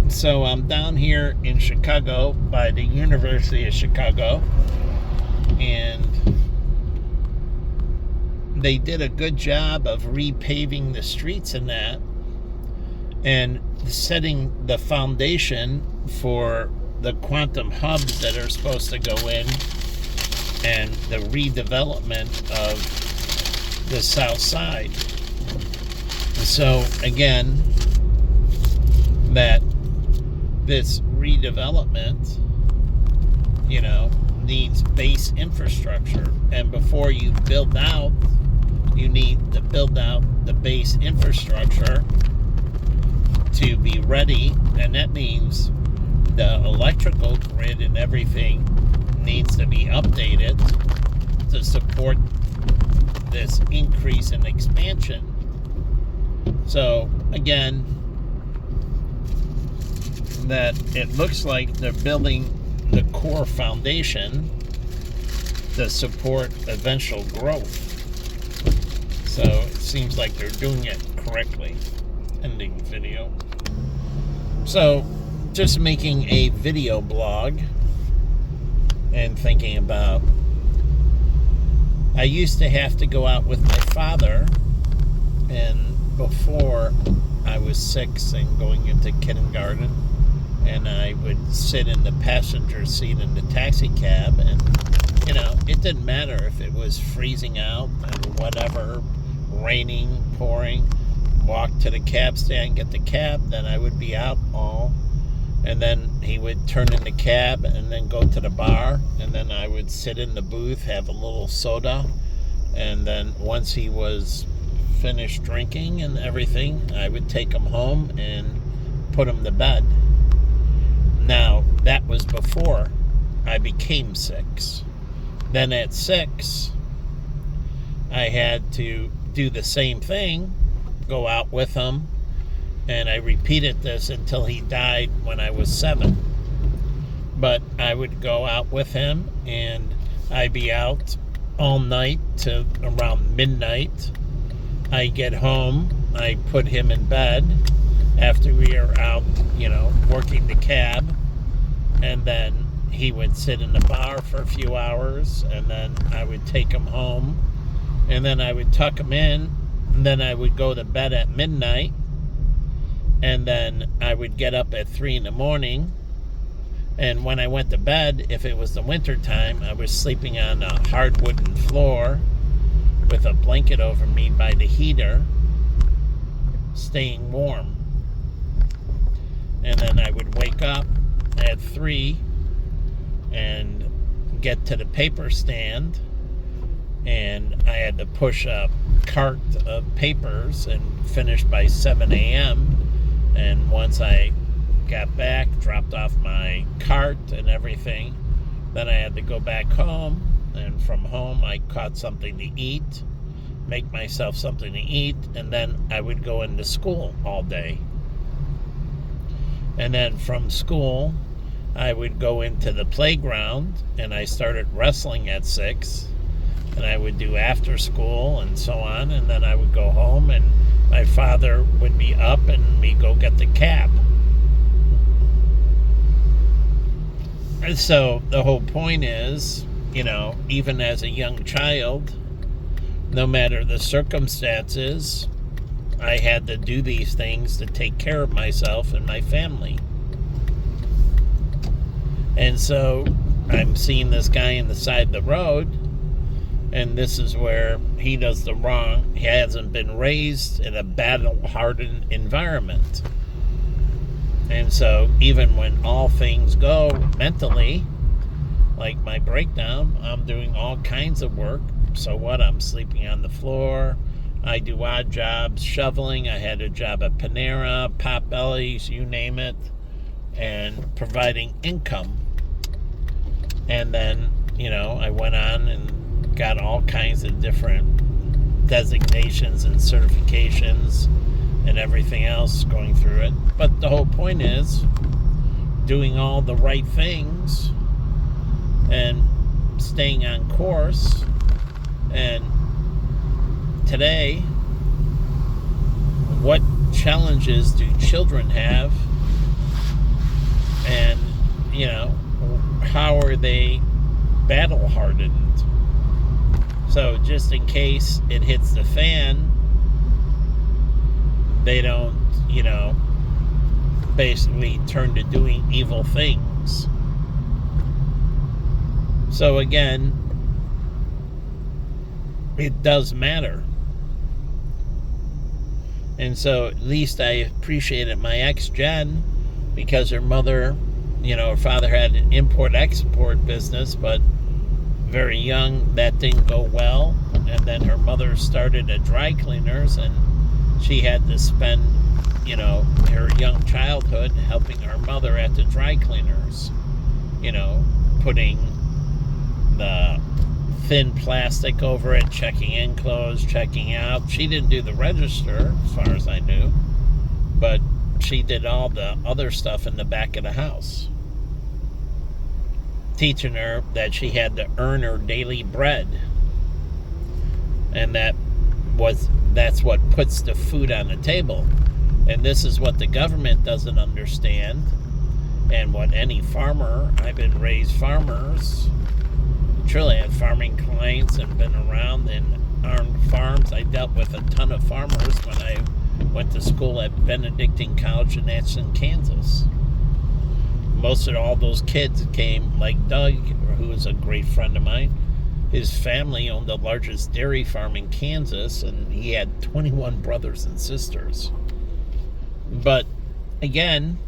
So I'm down here in Chicago by the University of Chicago, and they did a good job of repaving the streets and that, and setting the foundation for the quantum hubs that are supposed to go in, and the redevelopment of the South Side. So again, that this redevelopment, needs base infrastructure. And before you build out, you need to build out the base infrastructure to be ready. And that means the electrical grid and everything needs to be updated to support this increase in expansion. So again, that it looks like they're building the core foundation to support eventual growth. So it seems like they're doing it correctly. Ending video. So just making a video blog and thinking about, I used to have to go out with my father, and before I was 6 and going into kindergarten, and I would sit in the passenger seat in the taxi cab, and it didn't matter if it was freezing out and whatever, raining, pouring, walk to the cab stand, get the cab, then I would be out all, and then he would turn in the cab and then go to the bar, and then I would sit in the booth, have a little soda, and then once he was finished drinking and everything, I would take him home and put him to bed. Now, that was before I became 6. Then at 6, I had to do the same thing, go out with him, and I repeated this until he died when I was 7. But I would go out with him, and I'd be out all night to around midnight. I get home, I put him in bed after we are out, working the cab, and then he would sit in the bar for a few hours, and then I would take him home, and then I would tuck him in, and then I would go to bed at midnight, and then I would get up at 3 in the morning, and when I went to bed, if it was the winter time, I was sleeping on a hard wooden floor with a blanket over me by the heater, staying warm. And then I would wake up at 3 and get to the paper stand, and I had to push a cart of papers and finish by 7 a.m. And once I got back, dropped off my cart and everything, then I had to go back home, and from home I caught something to eat, make myself something to eat, and then I would go into school all day. And then from school, I would go into the playground, and I started wrestling at 6, and I would do after school and so on, and then I would go home, and my father would be up, and we go get the cab. And so the whole point is, even as a young child, no matter the circumstances, I had to do these things to take care of myself and my family. And so I'm seeing this guy on the side of the road, and this is where he does the wrong. He hasn't been raised in a battle-hardened environment. And so even when all things go mentally, like my breakdown, I'm doing all kinds of work. So what? I'm sleeping on the floor. I do odd jobs, shoveling. I had a job at Panera, Potbelly's, you name it, and providing income. And then, I went on and got all kinds of different designations and certifications and everything else going through it. But the whole point is doing all the right things and staying on course. And today, what challenges do children have are they battle hardened? So just in case it hits the fan, they don't, basically turn to doing evil things. So again, it does matter. And so at least I appreciated my ex-Jen, because her mother, her father had an import-export business, but very young, that didn't go well. And then her mother started a dry cleaners, and she had to spend, her young childhood helping her mother at the dry cleaners, putting the thin plastic over it, checking in clothes, checking out. She didn't do the register, as far as I knew, but she did all the other stuff in the back of the house, teaching her that she had to earn her daily bread, and that's what puts the food on the table. And this is what the government doesn't understand, and what any farmer, I've been raised farmers, truly have farming clients and been around in armed farms. I dealt with a ton of farmers when I went to school at Benedictine College in Atchison, Kansas. Most of all those kids came, like Doug, who is a great friend of mine. His family owned the largest dairy farm in Kansas, and he had 21 brothers and sisters. But again,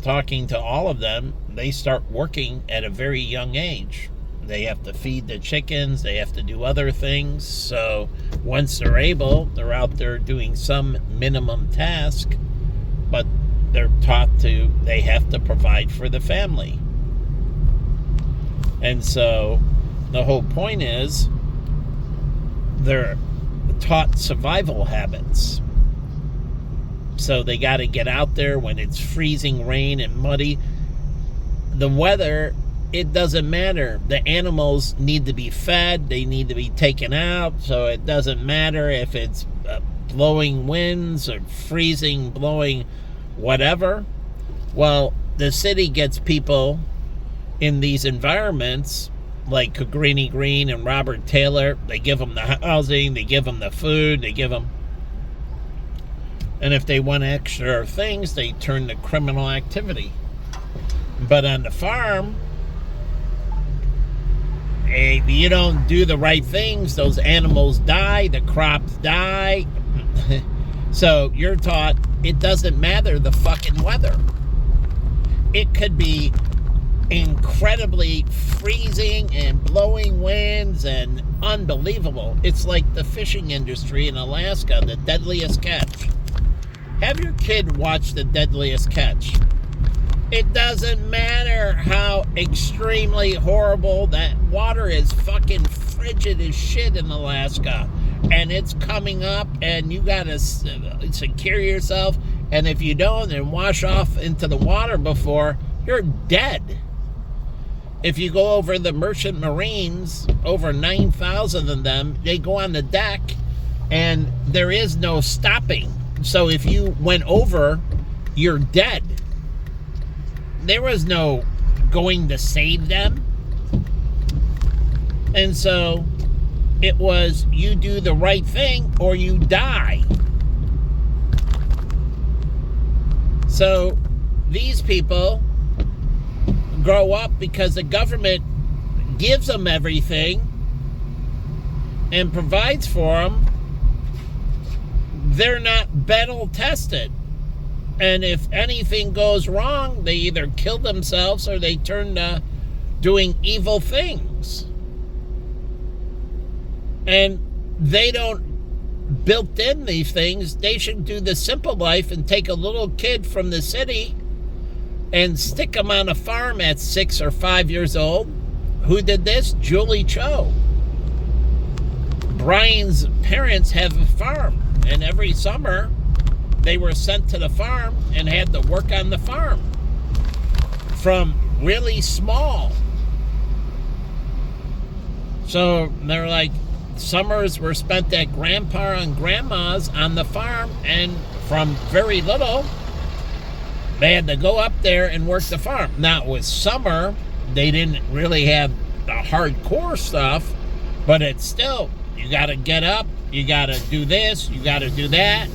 talking to all of them, they start working at a very young age. They have to feed the chickens, they have to do other things. So once they're able, they're out there doing some minimum task, but they're taught they have to provide for the family. And so the whole point is they're taught survival habits. So they got to get out there when it's freezing rain and muddy. The weather, it doesn't matter. The animals need to be fed. They need to be taken out. So it doesn't matter if it's blowing winds or freezing, blowing, whatever. Well, the city gets people in these environments like Cabrini Green and Robert Taylor. They give them the housing, they give them the food, they give them... And if they want extra things, they turn to criminal activity. But on the farm, if you don't do the right things, those animals die, the crops die. So you're taught it doesn't matter the fucking weather. It could be incredibly freezing and blowing winds and unbelievable. It's like the fishing industry in Alaska, the deadliest catch. Have your kid watch The Deadliest Catch. It doesn't matter how extremely horrible that water is. Fucking frigid as shit in Alaska. And it's coming up, and you gotta secure yourself. And if you don't and wash off into the water before, you're dead. If you go over the merchant marines, over 9,000 of them, they go on the deck, and there is no stopping. So if you went over, you're dead. There was no going to save them. And so it was, you do the right thing or you die. So these people grow up because the government gives them everything and provides for them. They're not battle tested. And if anything goes wrong, they either kill themselves or they turn to doing evil things. And they don't built in these things. They should do the simple life and take a little kid from the city and stick him on a farm at 6 or 5 years old. Who did this? Julie Cho. Brian's parents have a farm, and every summer they were sent to the farm and had to work on the farm from really small. So they're like, summers were spent at grandpa and grandma's on the farm, and from very little they had to go up there and work the farm. Now it was summer, they didn't really have the hardcore stuff, but it's still, you got to get up, you got to do this, you got to do that,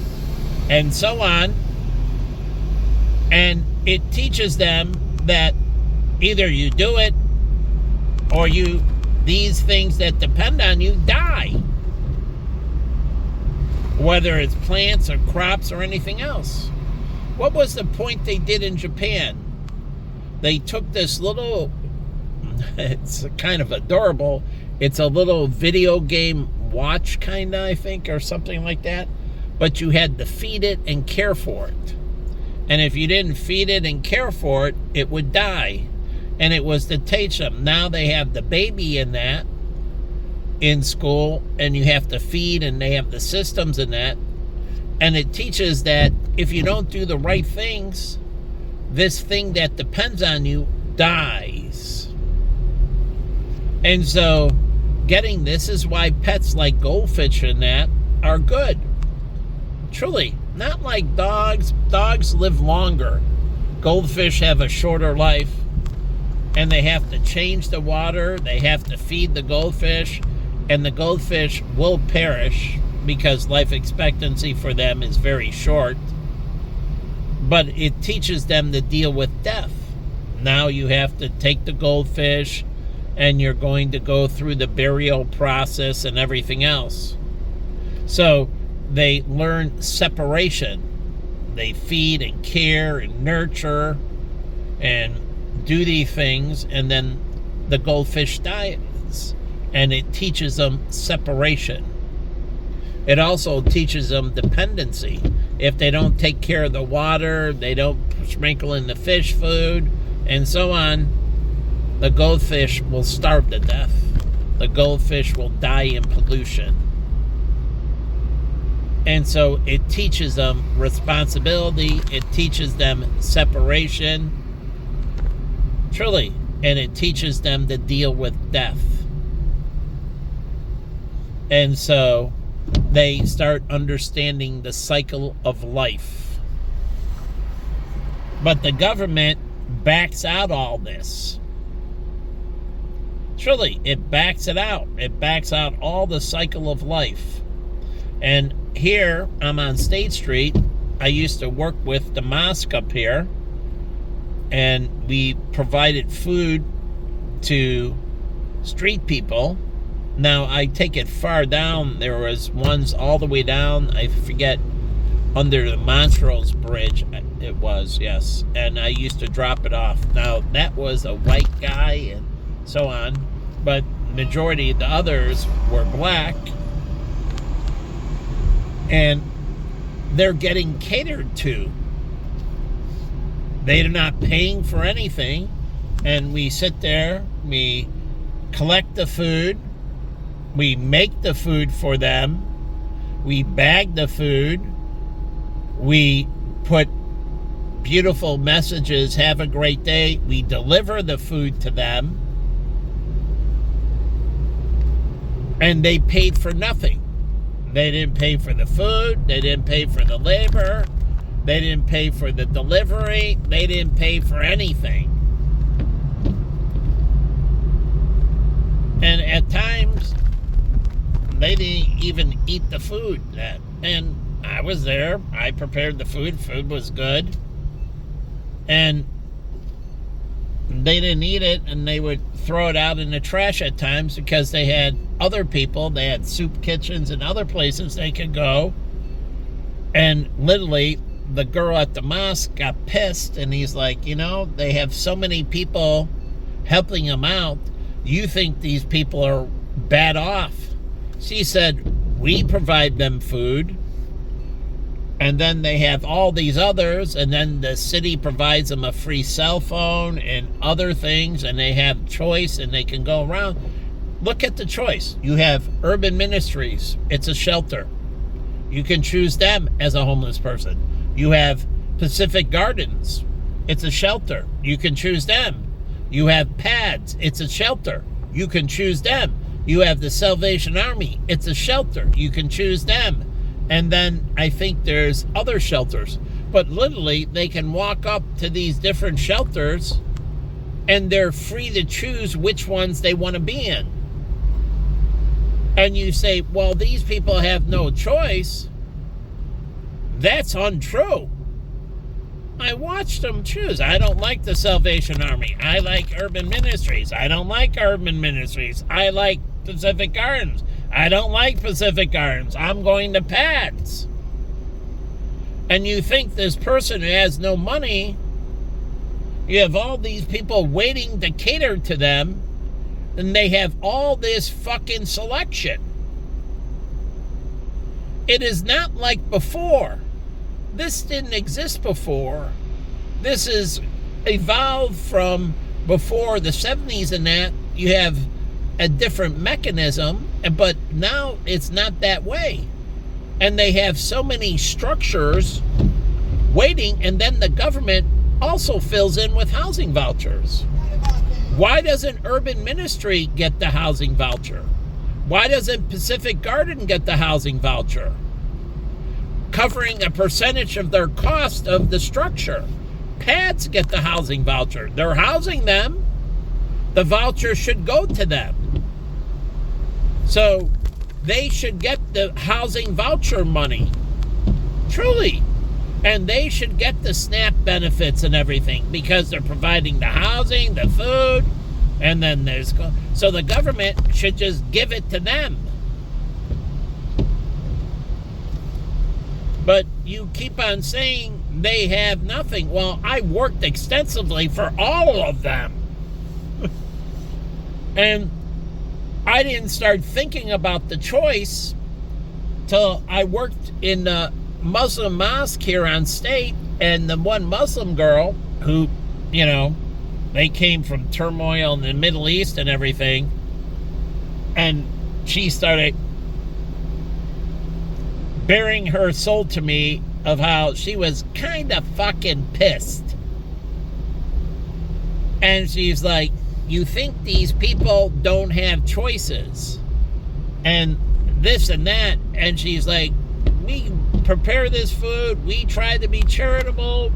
and so on. And it teaches them that either you do it or these things that depend on you die. Whether it's plants or crops or anything else. What was the point they did in Japan? They took this little, it's kind of adorable, it's a little video game watch kind of, I think, or something like that. But you had to feed it and care for it. And if you didn't feed it and care for it, it would die. And it was to teach them. Now they have the baby in that, in school, and you have to feed, and they have the systems in that. And it teaches that if you don't do the right things, this thing that depends on you dies. And so getting this is why pets like goldfish and that are good. Truly, not like dogs. Dogs live longer. Goldfish have a shorter life, and they have to change the water. They have to feed the goldfish, and the goldfish will perish because life expectancy for them is very short. But it teaches them to deal with death. Now you have to take the goldfish, and you're going to go through the burial process and everything else. So they learn separation. They feed and care and nurture and do these things, and then the goldfish dies. And it teaches them separation. It also teaches them dependency. If they don't take care of the water, they don't sprinkle in the fish food, and so on, the goldfish will starve to death. The goldfish will die in pollution. And so it teaches them responsibility. It teaches them separation. Truly. And it teaches them to deal with death. And so they start understanding the cycle of life. But the government backs out all this. Truly, it backs it out. It backs out all the cycle of life. And here, I'm on State Street. I used to work with the mosque up here, and we provided food to street people. Now, I take it far down. There was ones all the way down, I forget, under the Montrose Bridge, it was, yes. And I used to drop it off. Now, that was a white guy and so on, but majority of the others were black. And they're getting catered to. They're not paying for anything. And we sit there, we collect the food, we make the food for them, we bag the food, we put beautiful messages, have a great day, we deliver the food to them, and they paid for nothing. They didn't pay for the food, they didn't pay for the labor, they didn't pay for the delivery, they didn't pay for anything. And at times, they didn't even eat the food. And I was there, I prepared the food was good. And they didn't eat it, and they would throw it out in the trash at times because they had other people, they had soup kitchens and other places they could go. And literally, the girl at the mosque got pissed, and he's like, they have so many people helping them out. You think these people are bad off? She said, we provide them food, and then they have all these others, and then the city provides them a free cell phone and other things, and they have choice, and they can go around. Look at the choice. You have Urban Ministries. It's a shelter. You can choose them as a homeless person. You have Pacific Gardens. It's a shelter. You can choose them. You have PADS. It's a shelter. You can choose them. You have the Salvation Army. It's a shelter. You can choose them. And then I think there's other shelters. But literally, they can walk up to these different shelters and they're free to choose which ones they want to be in. And you say, well, these people have no choice. That's untrue. I watched them choose. I don't like the Salvation Army. I like Urban Ministries. I don't like Urban Ministries. I like Pacific Gardens. I don't like Pacific Gardens. I'm going to Pat's. And you think this person who has no money, you have all these people waiting to cater to them, and they have all this fucking selection. It is not like before. This didn't exist before. This is evolved from before the 70s and that. You have a different mechanism, but now it's not that way. And they have so many structures waiting, and then the government also fills in with housing vouchers. Why doesn't Urban Ministry get the housing voucher? Why doesn't Pacific Garden get the housing voucher? Covering a percentage of their cost of the structure. Pads get the housing voucher. They're housing them. The voucher should go to them. So they should get the housing voucher money. Truly. And they should get the SNAP benefits and everything because they're providing the housing, the food, and then there's... So the government should just give it to them. But you keep on saying they have nothing. Well, I worked extensively for all of them. And I didn't start thinking about the choice till I worked in the Muslim mosque here on State, and the one Muslim girl who, you know, they came from turmoil in the Middle East and everything, and she started bearing her soul to me of how she was kind of fucking pissed. And she's like, you think these people don't have choices and this and that. And she's like, we prepare this food, we try to be charitable,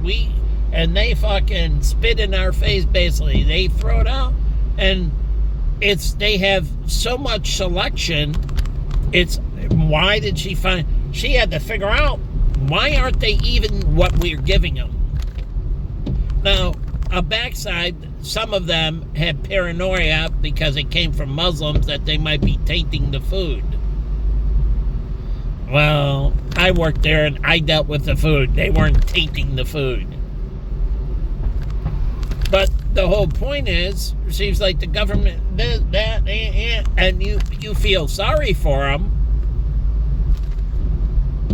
and they fucking spit in our face basically. They throw it out, and they have so much selection. Why did she find... She had to figure out, why aren't they even what we're giving them? Now, a backside, some of them had paranoia because it came from Muslims that they might be tainting the food. Well, I worked there and I dealt with the food. They weren't tainting the food. But the whole point is, seems like the government, and you feel sorry for them.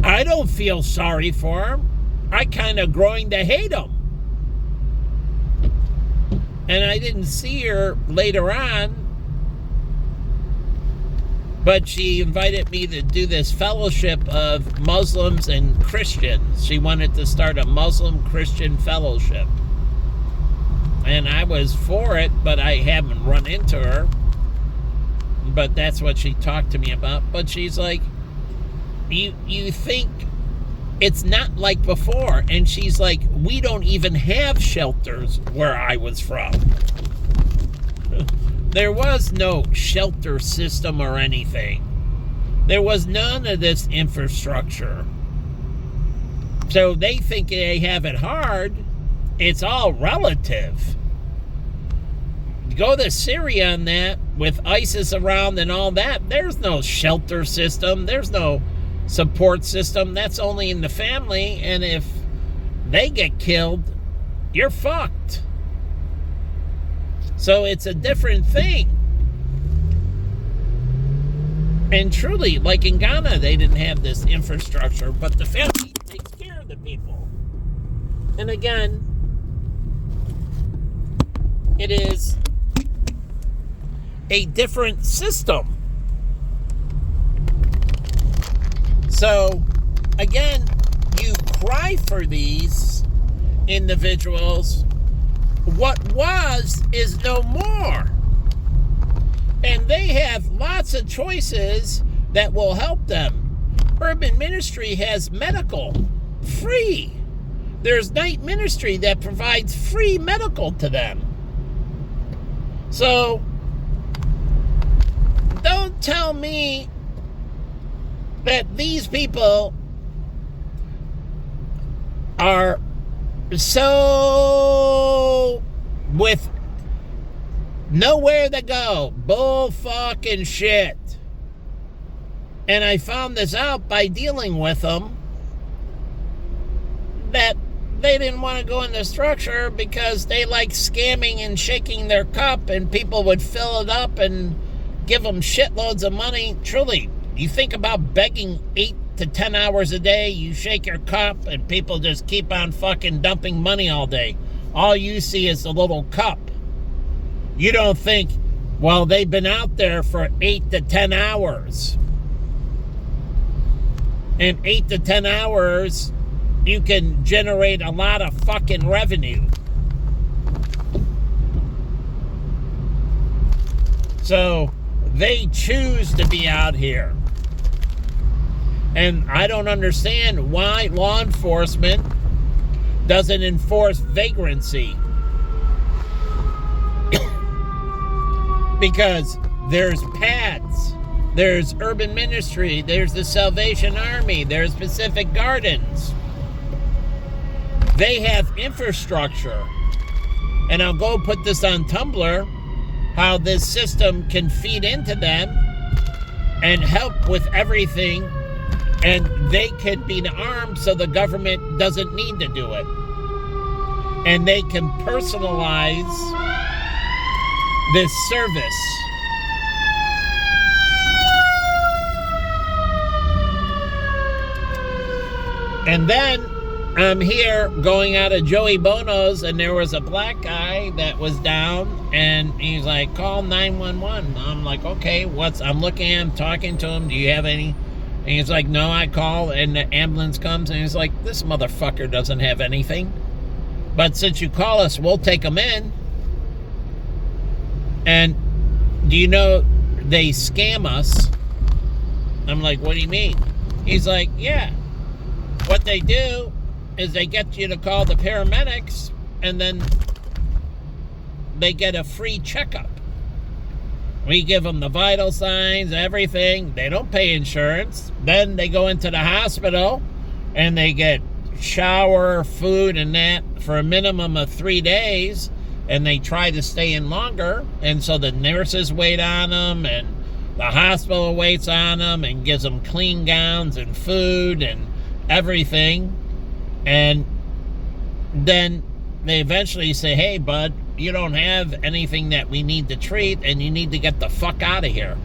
I don't feel sorry for him. I kind of growing to hate him. And I didn't see her later on, but she invited me to do this fellowship of Muslims and Christians. She wanted to start a Muslim-Christian fellowship. And I was for it, but I haven't run into her. But that's what she talked to me about. But she's like, You think it's not like before. And she's like, we don't even have shelters where I was from. There was no shelter system or anything. There was none of this infrastructure. So they think they have it hard. It's all relative. Go to Syria on that, with ISIS around and all that. There's no shelter system. There's no support system. That's only in the family, and if they get killed, you're fucked. So it's a different thing. And truly, like in Ghana, they didn't have this infrastructure, but the family takes care of the people. And again, it is a different system. So, again, you cry for these individuals. What was is no more. And they have lots of choices that will help them. Urban Ministry has medical, free. There's night ministry that provides free medical to them. So, don't tell me that these people are so with nowhere to go. Bull fucking shit. And I found this out by dealing with them, that they didn't want to go in the structure because they like scamming and shaking their cup, and people would fill it up and give them shitloads of money. Truly, you think about begging 8 to 10 hours a day, you shake your cup, and people just keep on fucking dumping money all day. All you see is the little cup. You don't think, well, they've been out there for 8 to 10 hours. In 8 to 10 hours, you can generate a lot of fucking revenue. So they choose to be out here. And I don't understand why law enforcement doesn't enforce vagrancy. Because there's pads, there's urban ministry, there's the Salvation Army, there's Pacific Gardens. They have infrastructure. And I'll go put this on Tumblr, how this system can feed into them and help with everything, and they can be armed so the government doesn't need to do it. And they can personalize this service. And then I'm here going out of Joey Bono's, and there was a black guy that was down, and he's like, call 911. I'm like, okay, I'm looking at him, talking to him, do you have any? And he's like, no, I call, and the ambulance comes, and he's like, this motherfucker doesn't have anything. But since you call us, we'll take him in. And do you know they scam us? I'm like, what do you mean? He's like, yeah. What they do is they get you to call the paramedics, and then they get a free checkup. We give them the vital signs, everything. They don't pay insurance. Then they go into the hospital, and they get shower, food, and that for a minimum of 3 days. And they try to stay in longer, and so the nurses wait on them, and the hospital waits on them, and gives them clean gowns and food and everything. And then they eventually say, hey, bud, you don't have anything that we need to treat, and you need to get the fuck out of here.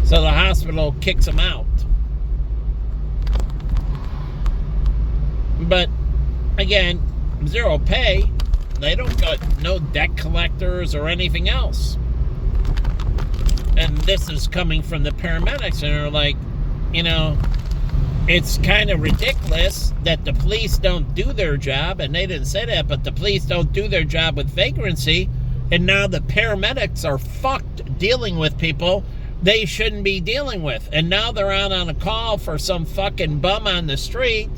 So the hospital kicks them out. But again, zero pay. They don't got no debt collectors or anything else. And this is coming from the paramedics, and they're like, you know, it's kind of ridiculous that the police don't do their job, and they didn't say that, but the police don't do their job with vagrancy, and now the paramedics are fucked dealing with people they shouldn't be dealing with. And now they're out on a call for some fucking bum on the street,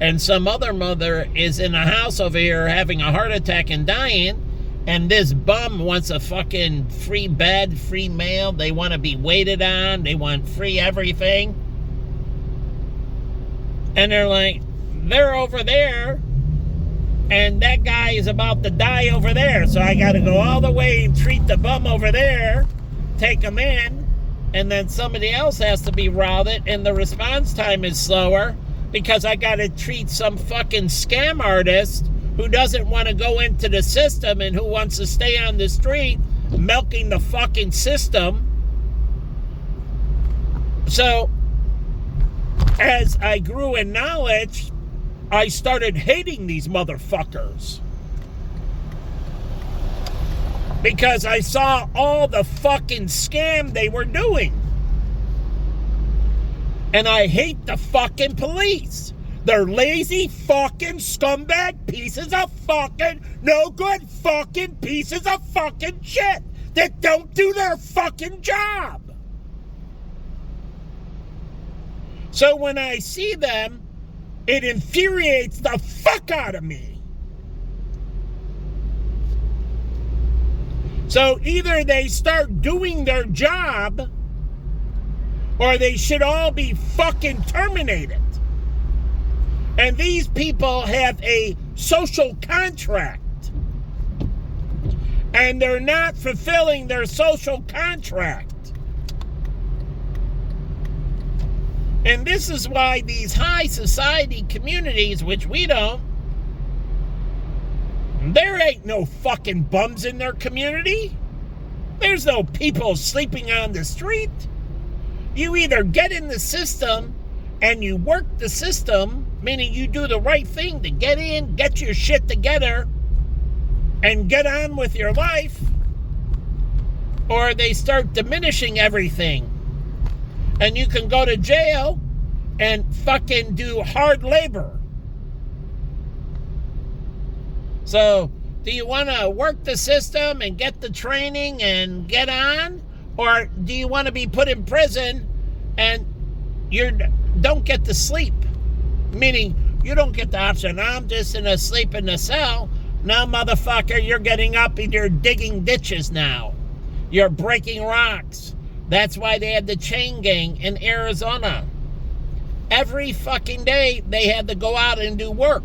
and some other mother is in a house over here having a heart attack and dying, and this bum wants a fucking free bed, free mail. They want to be waited on. They want free everything. And they're like, they're over there, and that guy is about to die over there, so I got to go all the way and treat the bum over there, take him in, and then somebody else has to be routed, and the response time is slower, because I got to treat some fucking scam artist who doesn't want to go into the system and who wants to stay on the street milking the fucking system. So, as I grew in knowledge, I started hating these motherfuckers. Because I saw all the fucking scam they were doing. And I hate the fucking police. They're lazy fucking scumbag pieces of fucking no good fucking pieces of fucking shit that don't do their fucking job. So when I see them, it infuriates the fuck out of me. So either they start doing their job, or they should all be fucking terminated. And these people have a social contract. And they're not fulfilling their social contract. And this is why these high society communities, which we don't, there ain't no fucking bums in their community. There's no people sleeping on the street. You either get in the system and you work the system, meaning you do the right thing to get in, get your shit together, and get on with your life, or they start diminishing everything. And you can go to jail and fucking do hard labor. So, do you want to work the system and get the training and get on? Or do you want to be put in prison and you don't get to sleep? Meaning, you don't get the option. I'm just going to sleep in the cell. No, motherfucker, you're getting up and you're digging ditches now. You're breaking rocks. That's why they had the chain gang in Arizona. Every fucking day, they had to go out and do work.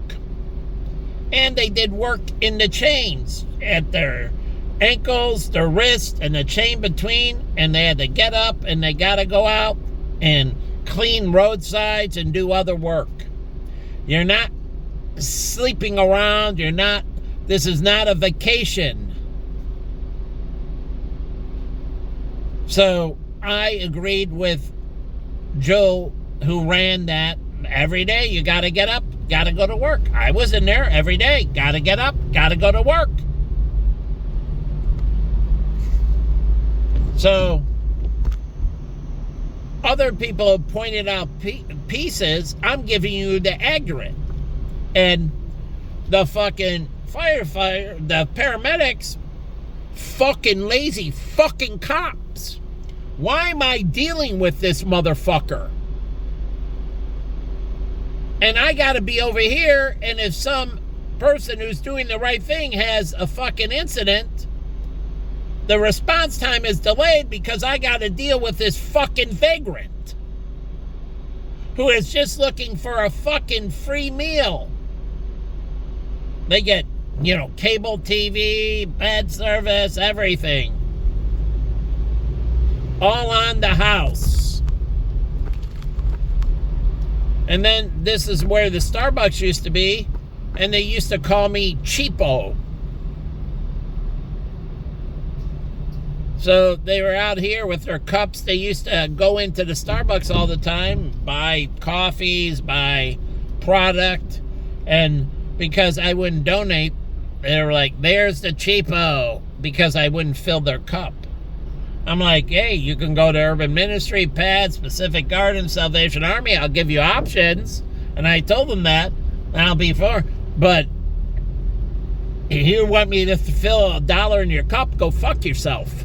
And they did work in the chains at their ankles, their wrists, and the chain between. And they had to get up and they got to go out and clean roadsides and do other work. You're not sleeping around. This is not a vacation. So I agreed with Joe, who ran that. Every day you got to get up, got to go to work. I was in there every day. Got to get up, got to go to work. So other people have pointed out pieces. I'm giving you the accurate. And the fucking firefighter, the paramedics, fucking lazy fucking cops. Why am I dealing with this motherfucker? And I gotta be over here, and if some person who's doing the right thing has a fucking incident, the response time is delayed because I gotta deal with this fucking vagrant who is just looking for a fucking free meal. They get, cable TV, bed service, everything. All on the house. And then this is where the Starbucks used to be, and they used to call me cheapo. So they were out here with their cups. They used to go into the Starbucks all the time, buy coffees, buy product, and because I wouldn't donate, they were like, there's the cheapo, because I wouldn't fill their cup. I'm like, hey, you can go to Urban Ministry, PAD, Pacific Garden, Salvation Army. I'll give you options. And I told them that. And I'll be for. But if you want me to fill $1 in your cup, go fuck yourself.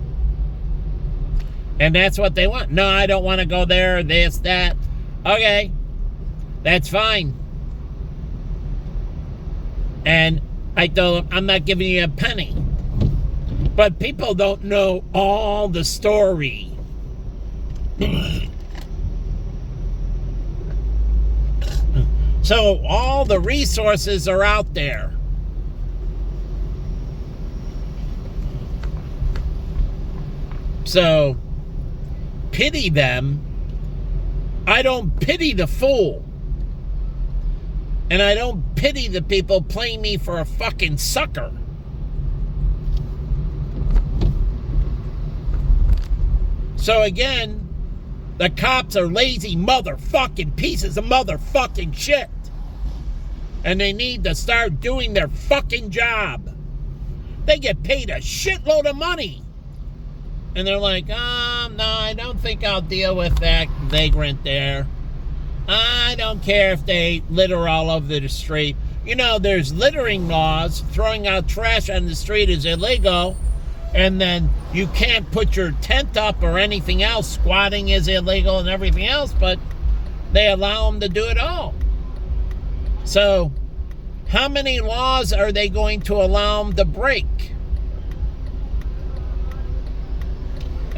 And that's what they want. No, I don't want to go there, this, that. Okay, that's fine. And I told them, I'm not giving you a penny. But people don't know all the story. So all the resources are out there. So pity them. I don't pity the fool. And I don't pity the people playing me for a fucking sucker. So again, the cops are lazy motherfucking pieces of motherfucking shit. And they need to start doing their fucking job. They get paid a shitload of money. And they're like, no, I don't think I'll deal with that vagrant there. I don't care if they litter all over the street. There's littering laws. Throwing out trash on the street is illegal. And then you can't put your tent up or anything else. Squatting is illegal and everything else, but they allow them to do it all. So, how many laws are they going to allow them to break?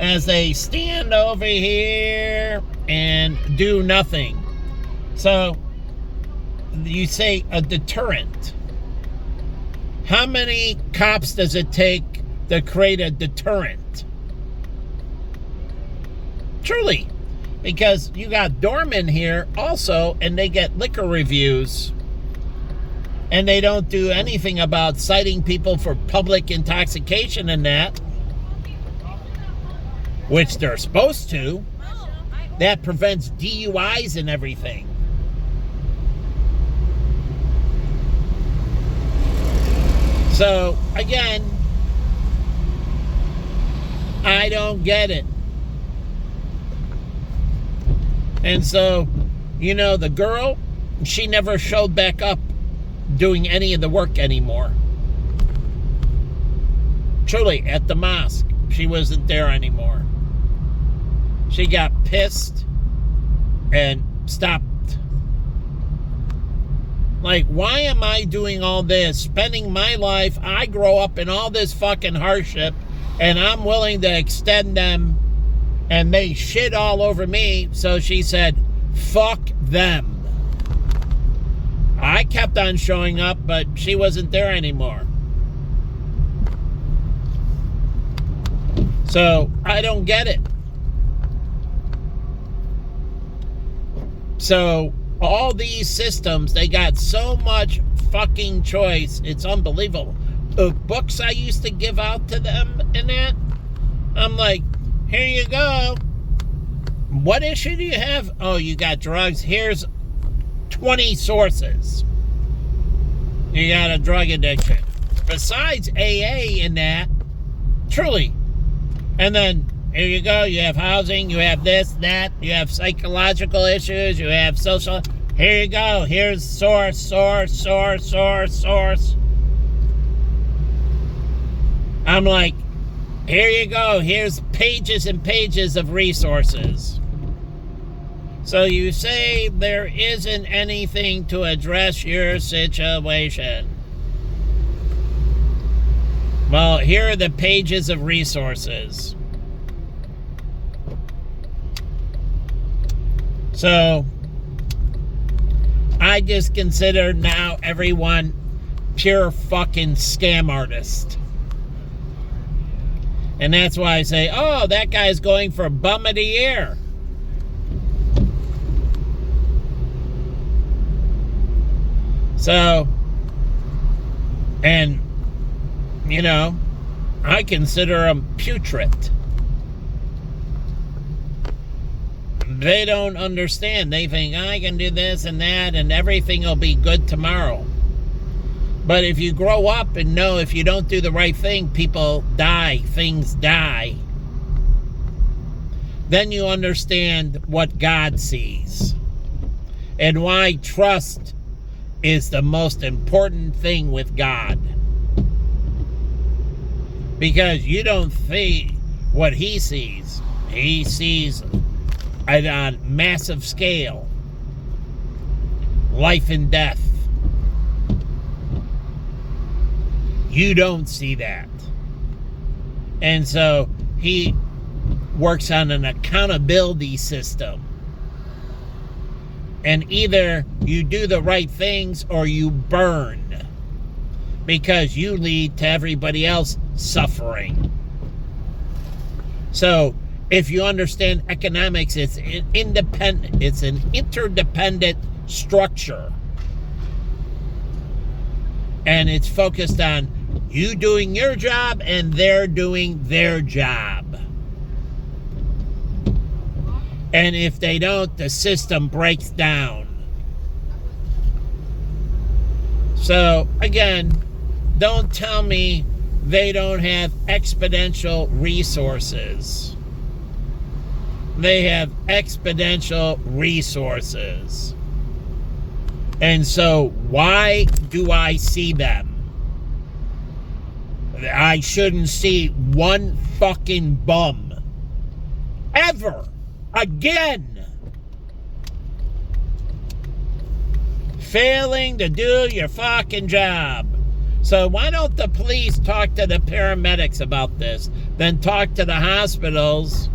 as they stand over here and do nothing. So you say a deterrent. How many cops does it take to create a deterrent? Truly. Because you got doormen here also, and they get liquor reviews. And they don't do anything about citing people for public intoxication and that, which they're supposed to. That prevents DUIs and everything. So, again, I don't get it. And so, you know, the girl, she never showed back up doing any of the work anymore. Truly, at the mosque, she wasn't there anymore. She got pissed and stopped. Like, why am I doing all this, spending my life, I grow up in all this fucking hardship, and I'm willing to extend them, and they shit all over me. So she said, fuck them. I kept on showing up, but she wasn't there anymore. So I don't get it. So all these systems, they got so much fucking choice. It's unbelievable. The books I used to give out to them and that, I'm like, here you go. What issue do you have? Oh, you got drugs. Here's 20 sources. You got a drug addiction. Besides AA and that, truly. And then, here you go. You have housing. You have this, that. You have psychological issues. You have social. Here you go. Here's source. I'm like, here you go. Here's pages and pages of resources. So you say there isn't anything to address your situation. Well, here are the pages of resources. So I just consider now everyone pure fucking scam artist. And that's why I say, oh, that guy's going for bum of the year. So, and, you know, I consider them putrid. They don't understand. They think, I can do this and that, and everything will be good tomorrow. But if you grow up and know if you don't do the right thing, people die, things die, then you understand what God sees and why trust is the most important thing with God. Because you don't see what he sees. He sees it on massive scale. Life and death. You don't see that. And so he works on an accountability system. And either you do the right things or you burn. Because you lead to everybody else suffering. So if you understand economics, it's an independent, it's an interdependent structure. And it's focused on you doing your job and they're doing their job. And if they don't, the system breaks down. So, again, don't tell me they don't have exponential resources. They have exponential resources. And so, why do I see them? I shouldn't see one fucking bum. Ever. Again. Failing to do your fucking job. So why don't the police talk to the paramedics about this, then talk to the hospitals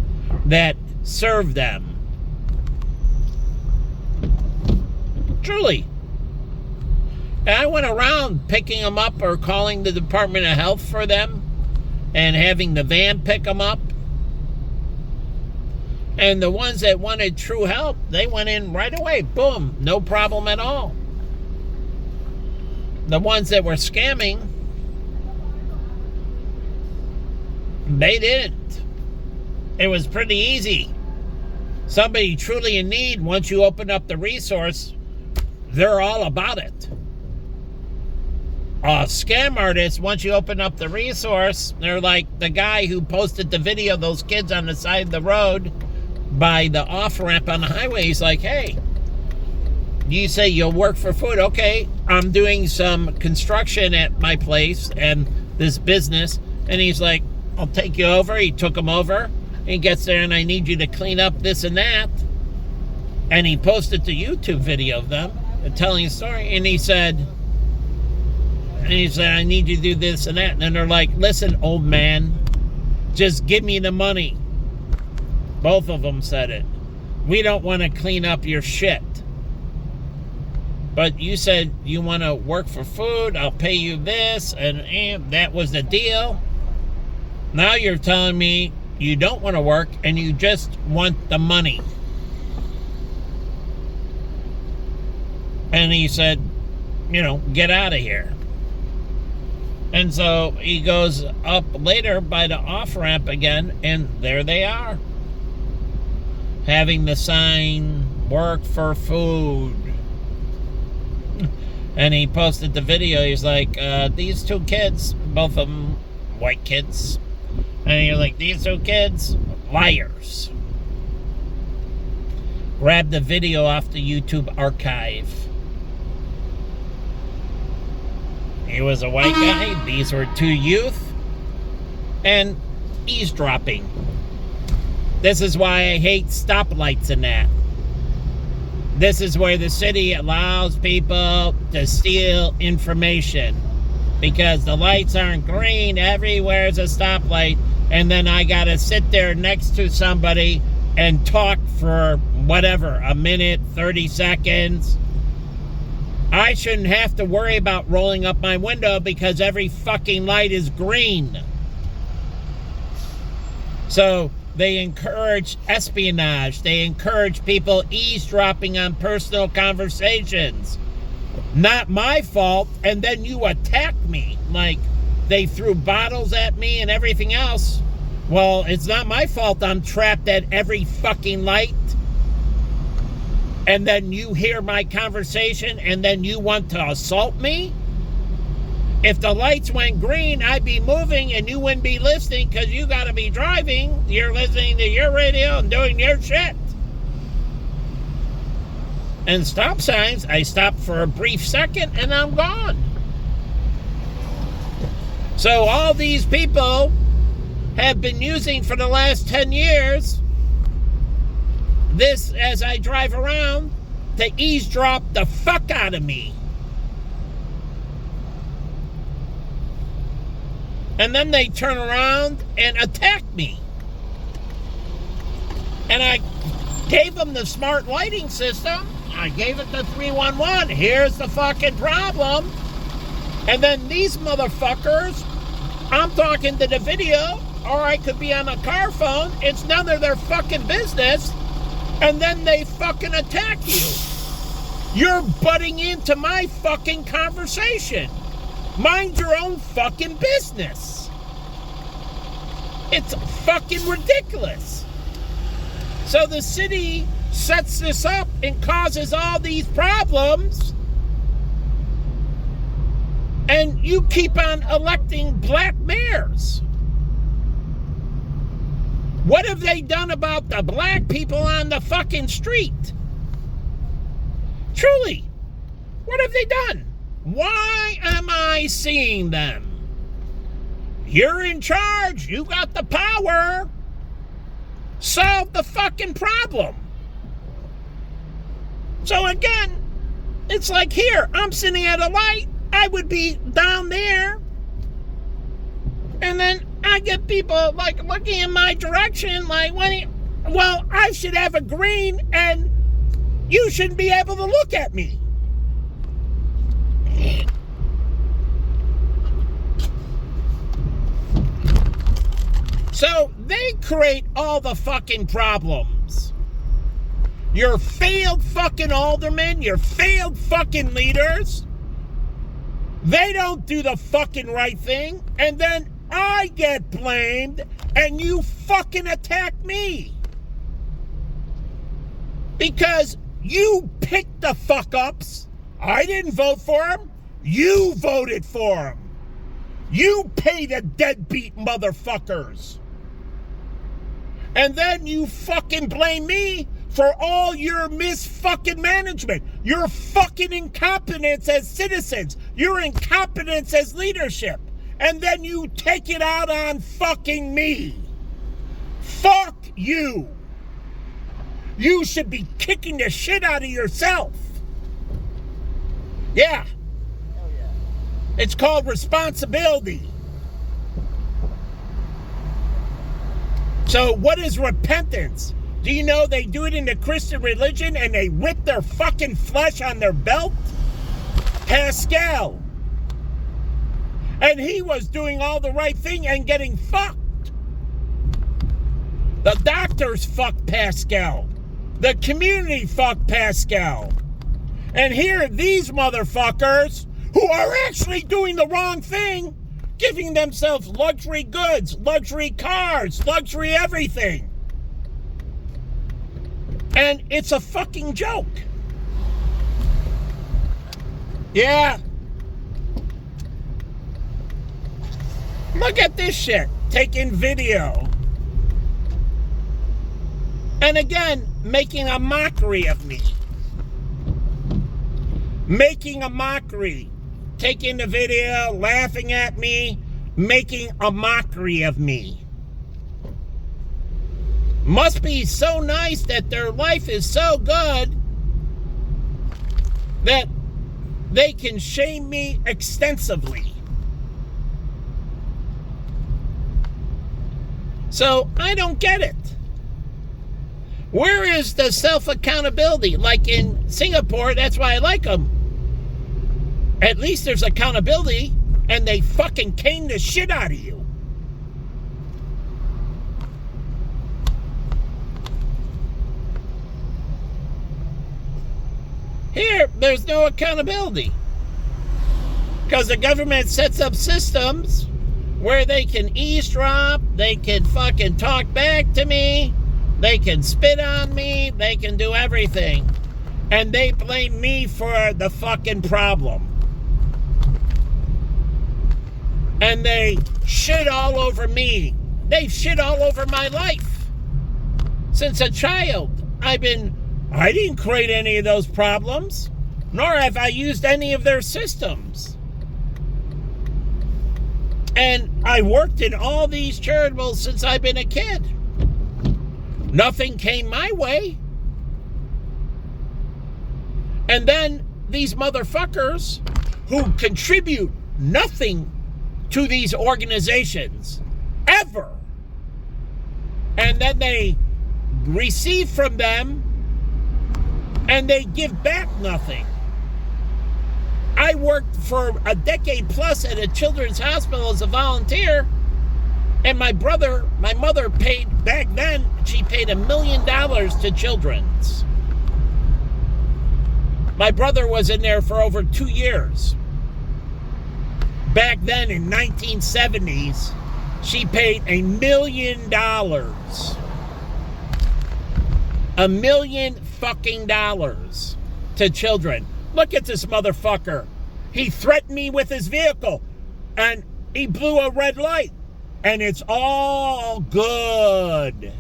that serve them? Truly. And I went around picking them up or calling the Department of Health for them and having the van pick them up. And the ones that wanted true help, they went in right away. Boom. No problem at all. The ones that were scamming, they didn't. It was pretty easy. Somebody truly in need, once you open up the resource, they're all about it. Scam artists, once you open up the resource, they're like the guy who posted the video of those kids on the side of the road by the off-ramp on the highway. He's like, hey, you say you'll work for food. Okay, I'm doing some construction at my place and this business. And he's like, I'll take you over. He took him over. He gets there, and I need you to clean up this and that. And he posted the YouTube video of them telling a story. And he said, I need you to do this and that. And then they're like, listen, old man, just give me the money. Both of them said it. We don't want to clean up your shit. But you said you want to work for food. I'll pay you this. And that was the deal. Now you're telling me you don't want to work and you just want the money. And he said, get out of here. And so he goes up later by the off-ramp again, and there they are. Having the sign, work for food. And he posted the video. He's like, these two kids, both of them white kids. And you're like, these two kids, liars. Grab the video off the YouTube archive. He was a white guy. These were two youth. And eavesdropping. This is why I hate stoplights and that. This is where the city allows people to steal information. Because the lights aren't green, everywhere's a stoplight. And then I gotta sit there next to somebody and talk for whatever, a minute, 30 seconds. I shouldn't have to worry about rolling up my window because every fucking light is green. So they encourage espionage. They encourage people eavesdropping on personal conversations. Not my fault, and then you attack me. Like, they threw bottles at me and everything else. Well, it's not my fault I'm trapped at every fucking light. And then you hear my conversation and then you want to assault me? If the lights went green, I'd be moving and you wouldn't be listening because you got to be driving. You're listening to your radio and doing your shit. And stop signs, I stop for a brief second and I'm gone. So all these people have been using for the last 10 years this as I drive around to eavesdrop the fuck out of me. And then they turn around and attack me. And I gave them the smart lighting system. I gave it the 311. Here's the fucking problem. And then these motherfuckers, I'm talking to the video, or I could be on a car phone. It's none of their fucking business. And then they fucking attack you. You're butting into my fucking conversation. Mind your own fucking business. It's fucking ridiculous. So the city sets this up and causes all these problems. And you keep on electing black mayors. What have they done about the black people on the fucking street? Truly, what have they done? Why am I seeing them? You're in charge. You got the power. Solve the fucking problem. So again, it's like here, I'm sitting at a light. I would be down there, and then I get people like looking in my direction, like, well, I should have a green, and you shouldn't be able to look at me. So they create all the fucking problems. Your failed fucking aldermen, your failed fucking leaders, they don't do the fucking right thing, and then I get blamed, and you fucking attack me. Because you picked the fuck-ups. I didn't vote for them. You voted for them. You pay the deadbeat motherfuckers. And then you fucking blame me for all your mis-fucking management. Your fucking incompetence as citizens. Your incompetence as leadership. And then you take it out on fucking me. Fuck you. You should be kicking the shit out of yourself. Yeah. Oh, yeah. It's called responsibility. So what is repentance? Do you know they do it in the Christian religion and they whip their fucking flesh on their belt? Pascal. And he was doing all the right thing and getting fucked. The doctors fucked Pascal. The community fucked Pascal. And here these motherfuckers who are actually doing the wrong thing, giving themselves luxury goods, luxury cars, luxury everything. And it's a fucking joke. Yeah. Look at this shit. Taking video. And again, making a mockery of me. Making a mockery. Taking the video, laughing at me, making a mockery of me. Must be so nice that their life is so good that they can shame me extensively. So I don't get it. Where is the self-accountability? Like in Singapore, that's why I like them. At least there's accountability, and they fucking cane the shit out of you. Here, there's no accountability. Because the government sets up systems where they can eavesdrop, they can fucking talk back to me, they can spit on me, they can do everything. And they blame me for the fucking problem. And they shit all over me. They shit all over my life. Since a child, I didn't create any of those problems, nor have I used any of their systems. And I worked in all these charitables since I've been a kid. Nothing came my way. And then these motherfuckers who contribute nothing to these organizations, ever. And then they receive from them and they give back nothing. I worked for a decade plus at a children's hospital as a volunteer, and my mother paid, back then, she paid $1 million to children's. My brother was in there for over 2 years. Back then in 1970s, she paid $1 million. $1 million fucking dollars to children. Look at this motherfucker. He threatened me with his vehicle and he blew a red light. And it's all good.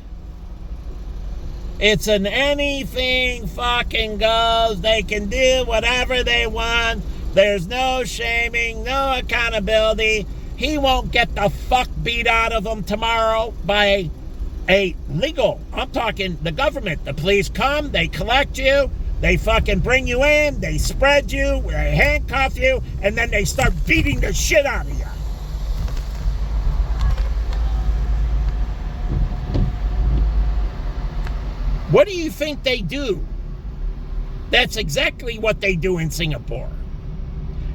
It's an anything fucking goes. They can do whatever they want. There's no shaming, no accountability. He won't get the fuck beat out of him tomorrow by a legal. I'm talking the government. The police come, they collect you, They fucking bring you in, they spread you, they handcuff you, and then they start beating the shit out of you. What do you think they do? That's exactly what they do in Singapore.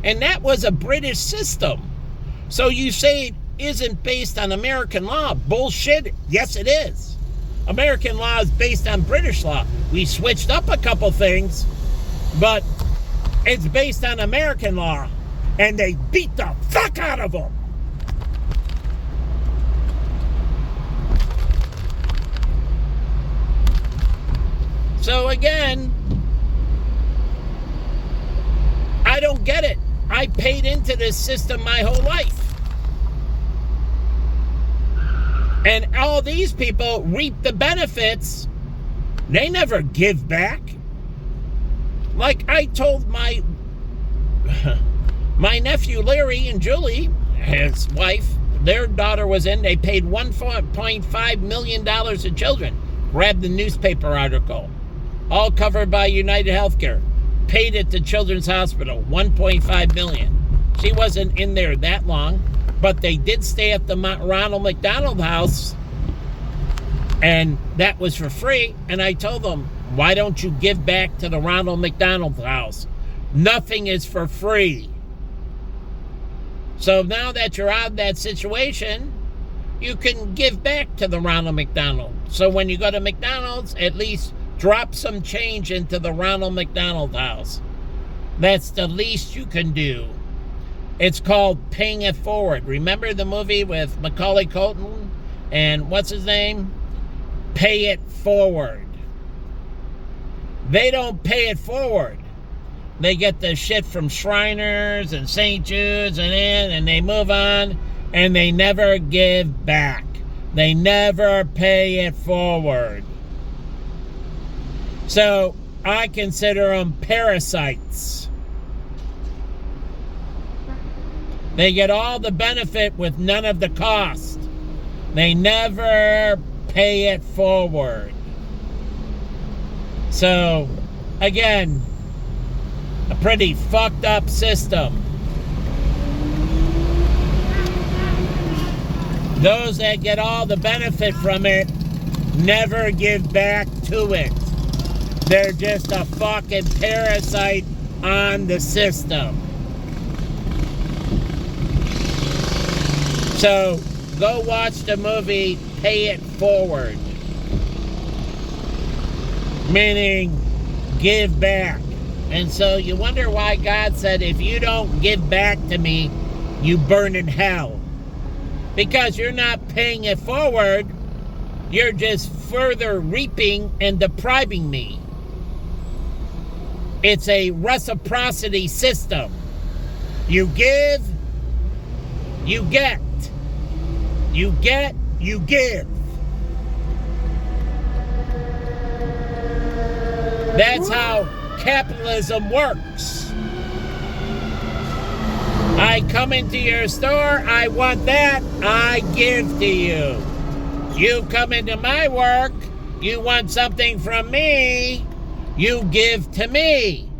And that was a British system. So you say it isn't based on American law. Bullshit. Yes, it is. American law is based on British law. We switched up a couple things, but it's based on American law. And they beat the fuck out of them. So again, I don't get it. I paid into this system my whole life. And all these people reap the benefits. They never give back. Like I told my nephew Larry and Julie, his wife, their daughter was in, they paid $1.5 million to children. Grabbed the newspaper article. All covered by United Healthcare. Paid it to Children's Hospital, $1.5 million. She wasn't in there that long, but they did stay at the Ronald McDonald House, and that was for free. And I told them, why don't you give back to the Ronald McDonald House? Nothing is for free. So now that you're out of that situation, you can give back to the Ronald McDonald. So when you go to McDonald's, at least drop some change into the Ronald McDonald House. That's the least you can do. It's called paying it forward. Remember the movie with Macaulay Culkin and what's his name? Pay it forward. They don't pay it forward. They get the shit from Shriners and St. Jude's and they move on, and they never give back. They never pay it forward. So I consider them parasites. They get all the benefit with none of the cost. They never pay it forward. So, again, a pretty fucked up system. Those that get all the benefit from it never give back to it. They're just a fucking parasite on the system. So, go watch the movie Pay It Forward. Meaning, give back. And so you wonder why God said, if you don't give back to me, you burn in hell. Because you're not paying it forward, you're just further reaping and depriving me. It's a reciprocity system. You give, you get. You get, you give. That's how capitalism works. I come into your store, I want that, I give to you. You come into my work, you want something from me, you give to me.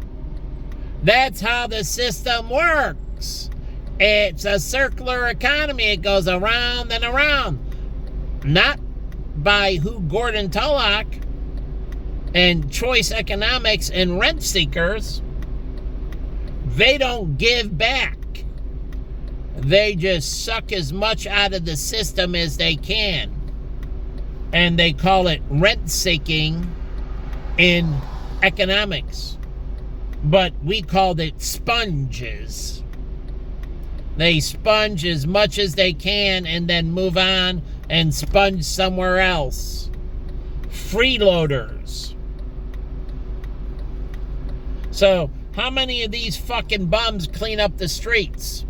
That's how the system works. It's a circular economy. It goes around and around. Not by who Gordon Tullock and choice economics and rent seekers. They don't give back. They just suck as much out of the system as they can. And they call it rent seeking in economics. But we called it sponges. They sponge as much as they can and then move on and sponge somewhere else. Freeloaders. So, how many of these fucking bums clean up the streets?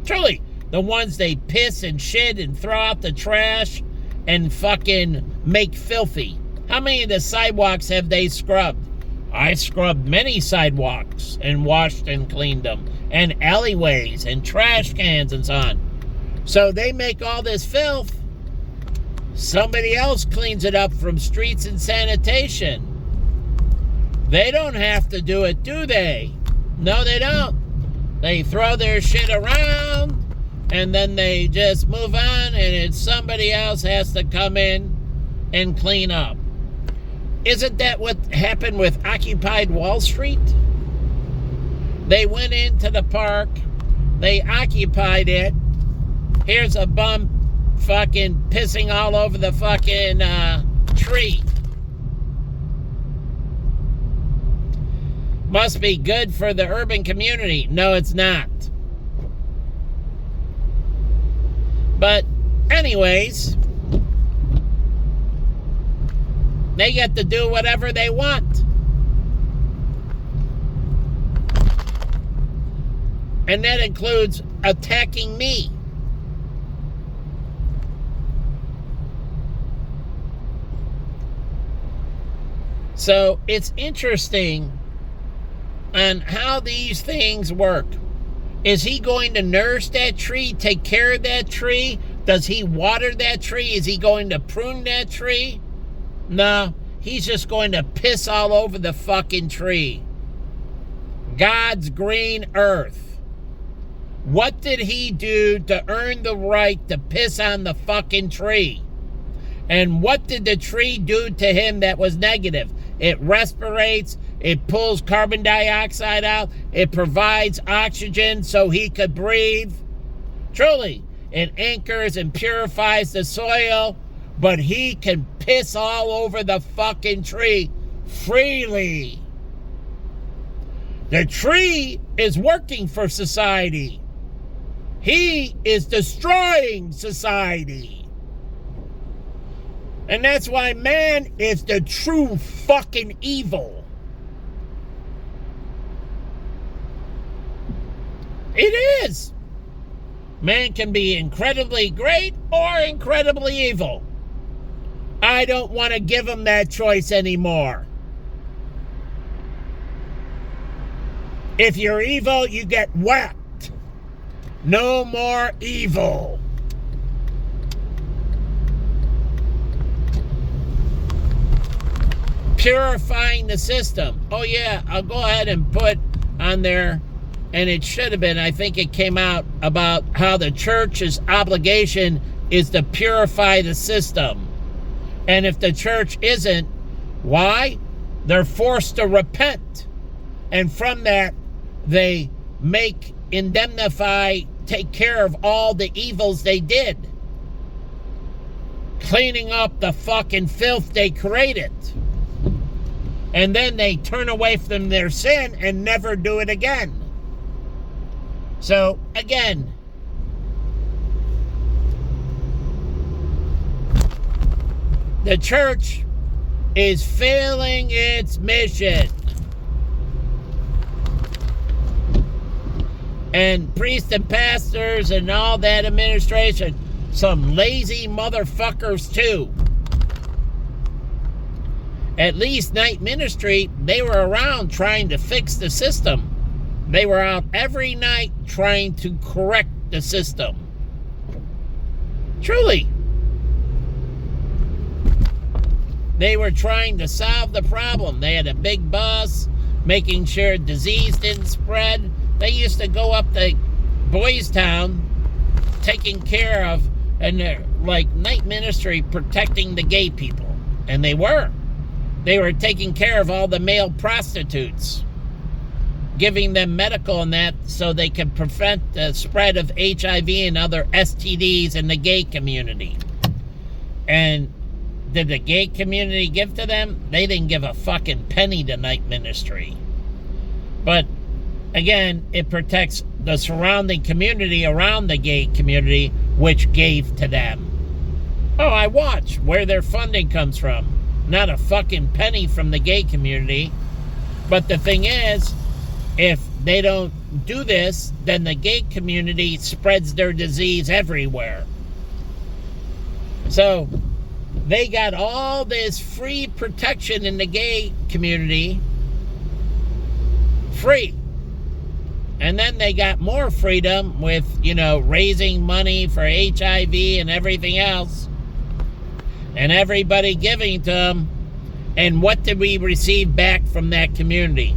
Truly, the ones they piss and shit and throw out the trash and fucking make filthy. How many of the sidewalks have they scrubbed? I scrubbed many sidewalks and washed and cleaned them. And alleyways and trash cans and so on. So they make all this filth. Somebody else cleans it up from streets and sanitation. They don't have to do it, do they? No, they don't. They throw their shit around and then they just move on, and it's somebody else has to come in and clean up. Isn't that what happened with Occupy Wall Street? They went into the park, they occupied it. Here's a bum fucking pissing all over the fucking tree. Must be good for the urban community. No, it's not. But anyways, they get to do whatever they want. And that includes attacking me. So it's interesting on how these things work. Is he going to nurse that tree, take care of that tree? Does he water that tree? Is he going to prune that tree? No, he's just going to piss all over the fucking tree. God's green earth. What did he do to earn the right to piss on the fucking tree? And what did the tree do to him that was negative? It respirates, it pulls carbon dioxide out, it provides oxygen so he could breathe. Truly, it anchors and purifies the soil, but he can piss all over the fucking tree freely. The tree is working for society. He is destroying society. And that's why man is the true fucking evil. It is. Man can be incredibly great or incredibly evil. I don't want to give him that choice anymore. If you're evil, you get whacked. No more evil. Purifying the system. Oh yeah, I'll go ahead and put on there, and it should have been, I think it came out about how the church's obligation is to purify the system. And if the church isn't, why? They're forced to repent. And from that, they indemnify, take care of all the evils they did. Cleaning up the fucking filth they created. And then they turn away from their sin and never do it again. So, again, the church is failing its mission. And priests and pastors and all that administration, some lazy motherfuckers too. At least night ministry, they were around trying to fix the system. They were out every night trying to correct the system. Truly. They were trying to solve the problem. They had a big bus, making sure disease didn't spread. They used to go up to Boys Town, taking care of, and they're like night ministry, protecting the gay people. And they were. They were taking care of all the male prostitutes, giving them medical and that so they could prevent the spread of HIV and other STDs in the gay community. And did the gay community give to them? They didn't give a fucking penny to night ministry. But again, it protects the surrounding community around the gay community, which gave to them. Oh, I watch where their funding comes from. Not a fucking penny from the gay community. But the thing is, if they don't do this, then the gay community spreads their disease everywhere. So they got all this free protection in the gay community. Free. And then they got more freedom with, raising money for HIV and everything else. And everybody giving to them. And what did we receive back from that community?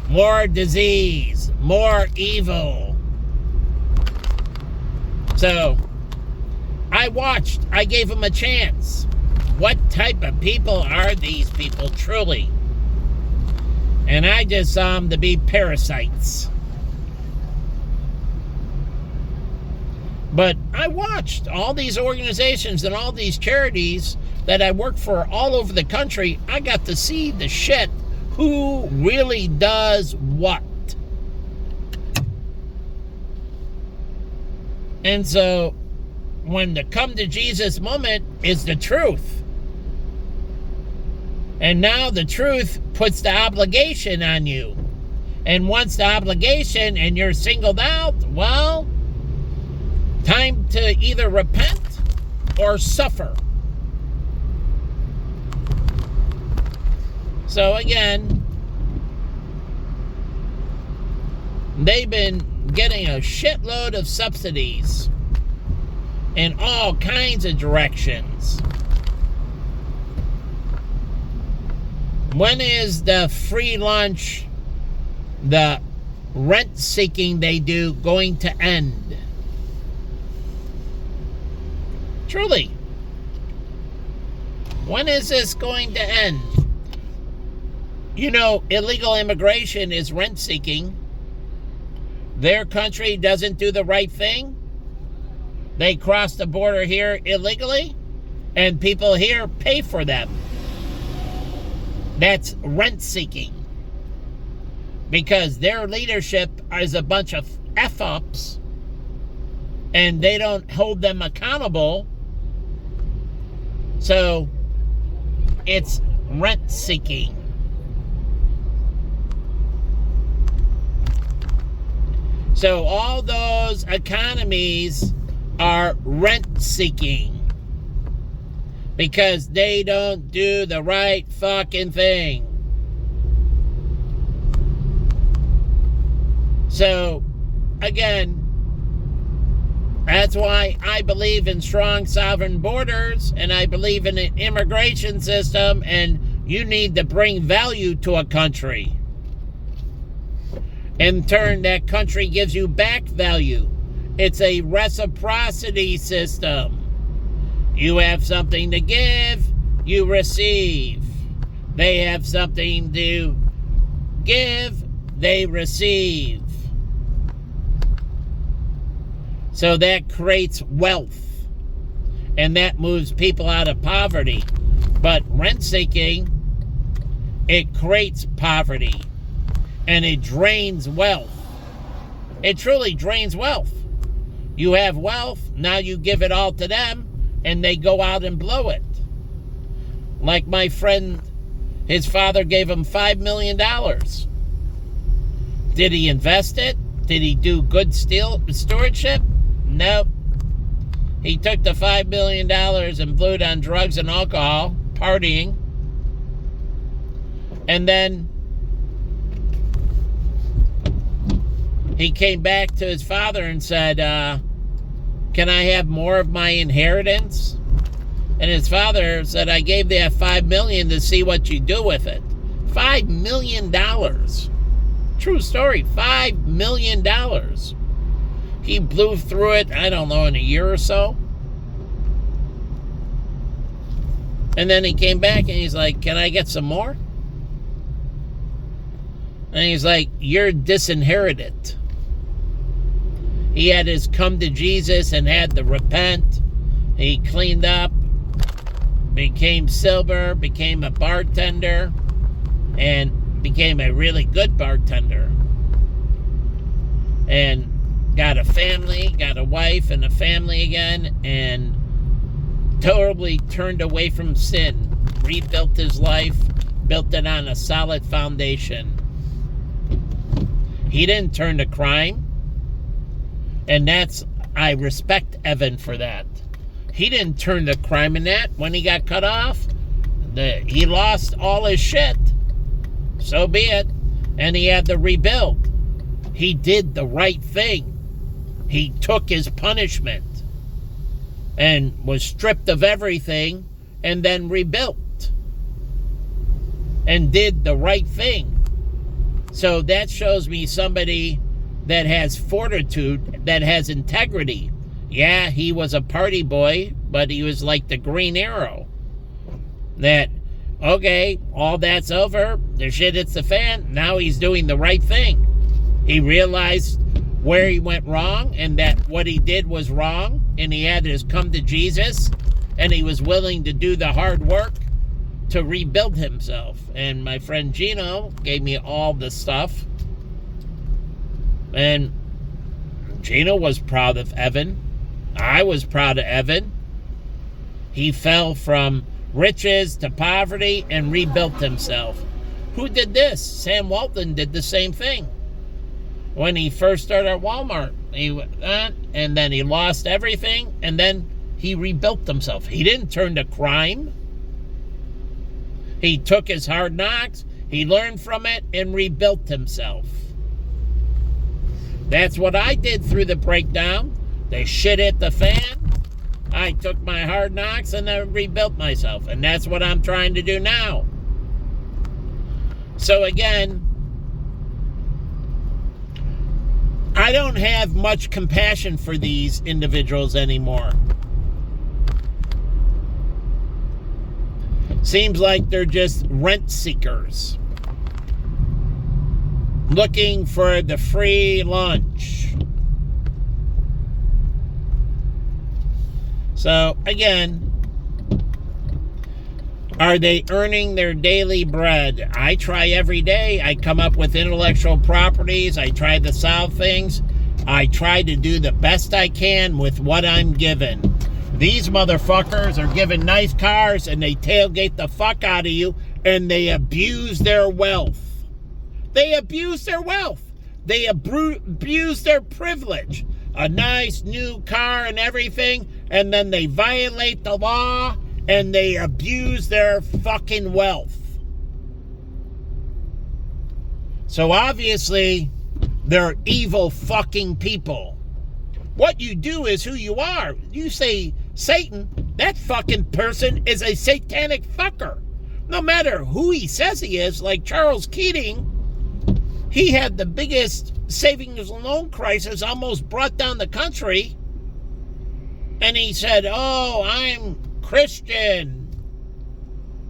More disease, more evil. So I watched, I gave them a chance. What type of people are these people truly? And I just saw them to be parasites. But I watched all these organizations and all these charities that I work for all over the country. I got to see the shit. Who really does what? And so, when the come to Jesus moment is the truth. And now the truth puts the obligation on you. And once the obligation and you're singled out, well, time to either repent or suffer. So again, they've been getting a shitload of subsidies in all kinds of directions. When is the free lunch, the rent seeking they do going to end? Truly. When is this going to end? You know, illegal immigration is rent seeking. Their country doesn't do the right thing. They cross the border here illegally, and people here pay for them. That's rent seeking. Because their leadership is a bunch of F-ups, and they don't hold them accountable. So, it's rent seeking. So all those economies are rent-seeking because they don't do the right fucking thing. So, again, that's why I believe in strong sovereign borders, and I believe in an immigration system, and you need to bring value to a country. In turn, that country gives you back value. It's a reciprocity system. You have something to give, you receive. They have something to give, they receive. So that creates wealth. And that moves people out of poverty. But rent-seeking, it creates poverty. And it drains wealth. It truly drains wealth. You have wealth, now you give it all to them, and they go out and blow it. Like my friend, his father gave him $5 million. Did he invest it? Did he do good stewardship? Nope. He took the $5 million and blew it on drugs and alcohol, partying. And then he came back to his father and said, can I have more of my inheritance? And his father said, I gave that $5 million to see what you do with it. $5 million. True story, $5 million. He blew through it, I don't know, in a year or so. And then he came back and he's like, can I get some more? And he's like, you're disinherited. He had his come to Jesus and had to repent. He cleaned up, became sober, became a bartender, and became a really good bartender. And got a family, got a wife and a family again, and totally turned away from sin. Rebuilt his life, built it on a solid foundation. He didn't turn to crime. And I respect Evan for that. He didn't turn to crime in that. When he got cut off, he lost all his shit. So be it. And he had to rebuild. He did the right thing. He took his punishment and was stripped of everything and then rebuilt. and did the right thing. So that shows me somebody that has fortitude, that has integrity. Yeah, he was a party boy, but he was like the Green Arrow. That, okay, all that's over, the shit hits the fan, now he's doing the right thing. He realized where he went wrong and that what he did was wrong, and he had to come to Jesus, and he was willing to do the hard work to rebuild himself. And my friend Gino gave me all the stuff, and Gino was proud of Evan. I was proud of Evan. He fell from riches to poverty and rebuilt himself. Who did this? Sam Walton did the same thing. When he first started at Walmart, and then he lost everything, and then he rebuilt himself. He didn't turn to crime. He took his hard knocks, he learned from it, and rebuilt himself. That's what I did through the breakdown. The shit hit the fan. I took my hard knocks and I rebuilt myself. And that's what I'm trying to do now. So again, I don't have much compassion for these individuals anymore. Seems like they're just rent seekers, looking for the free lunch. So, again, are they earning their daily bread? I try every day. I come up with intellectual properties. I try to solve things. I try to do the best I can with what I'm given. These motherfuckers are given nice cars and they tailgate the fuck out of you and they abuse their wealth. They abuse their wealth. They abuse their privilege. A nice new car and everything, and then they violate the law and they abuse their fucking wealth. So obviously, they're evil fucking people. What you do is who you are. You say Satan, that fucking person is a satanic fucker. No matter who he says he is, like Charles Keating, he had the biggest savings and loan crisis, almost brought down the country. And he said, oh, I'm Christian.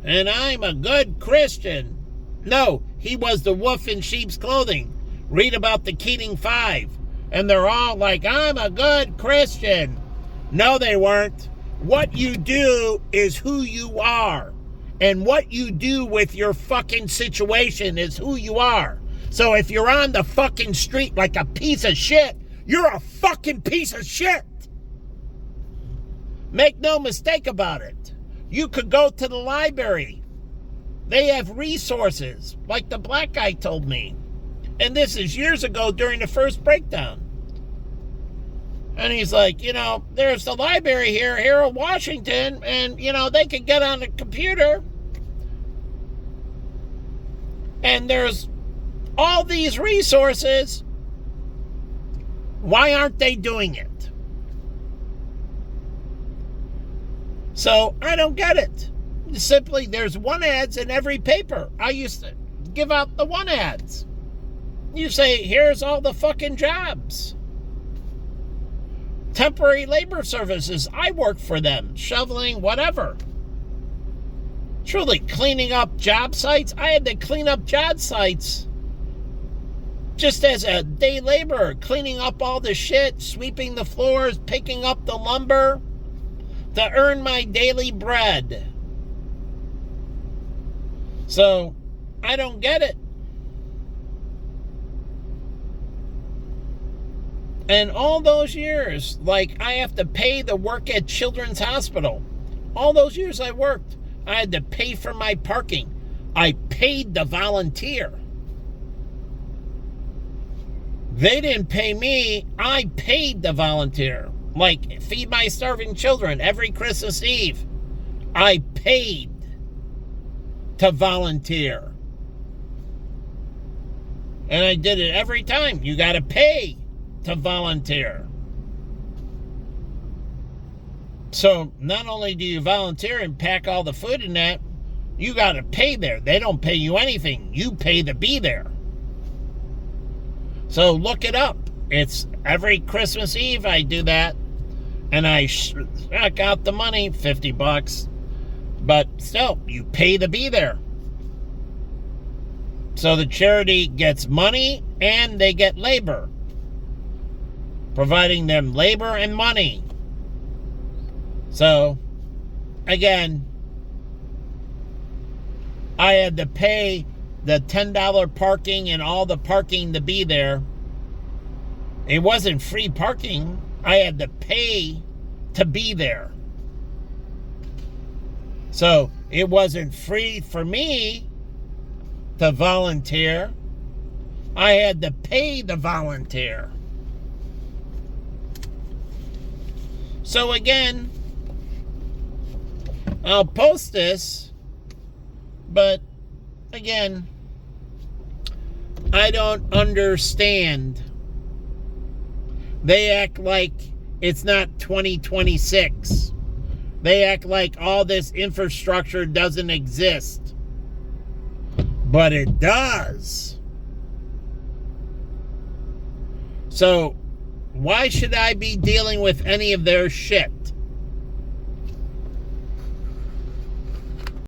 And I'm a good Christian. No, he was the wolf in sheep's clothing. Read about the Keating Five. And they're all like, I'm a good Christian. No, they weren't. What you do is who you are. And what you do with your fucking situation is who you are. So if you're on the fucking street like a piece of shit, you're a fucking piece of shit. Make no mistake about it. You could go to the library. They have resources, like the black guy told me. And this is years ago during the first breakdown. And he's like, there's the library here in Washington, and, they could get on the computer. And there's all these resources. Why aren't they doing it? So I don't get it. Simply, there's one ads in every paper. I used to give out the one ads. You say, here's all the fucking jobs. Temporary labor services. I work for them. Shoveling, whatever. Truly, cleaning up job sites. I had to clean up job sites just as a day laborer, cleaning up all the shit, sweeping the floors, picking up the lumber to earn my daily bread. So, I don't get it. And all those years, like I have to pay the work at Children's Hospital. All those years I worked, I had to pay for my parking. I paid the volunteer. They didn't pay me, I paid the volunteer. Like, feed my starving children every Christmas Eve. I paid to volunteer. And I did it every time. You got to pay to volunteer. So, not only do you volunteer and pack all the food in that, You got to pay there. They don't pay you anything. You pay to be there. So look it up. It's every Christmas Eve I do that. And I knock out the money, $50. But still, you pay to be there. So the charity gets money and they get labor. Providing them labor and money. So, again, I had to pay the $10 parking and all the parking to be there. It wasn't free parking. I had to pay to be there. So it wasn't free for me to volunteer. I had to pay to volunteer. So again, I'll post this, but again, I don't understand. They act like it's not 2026. They act like all this infrastructure doesn't exist. But it does. So, why should I be dealing with any of their shit?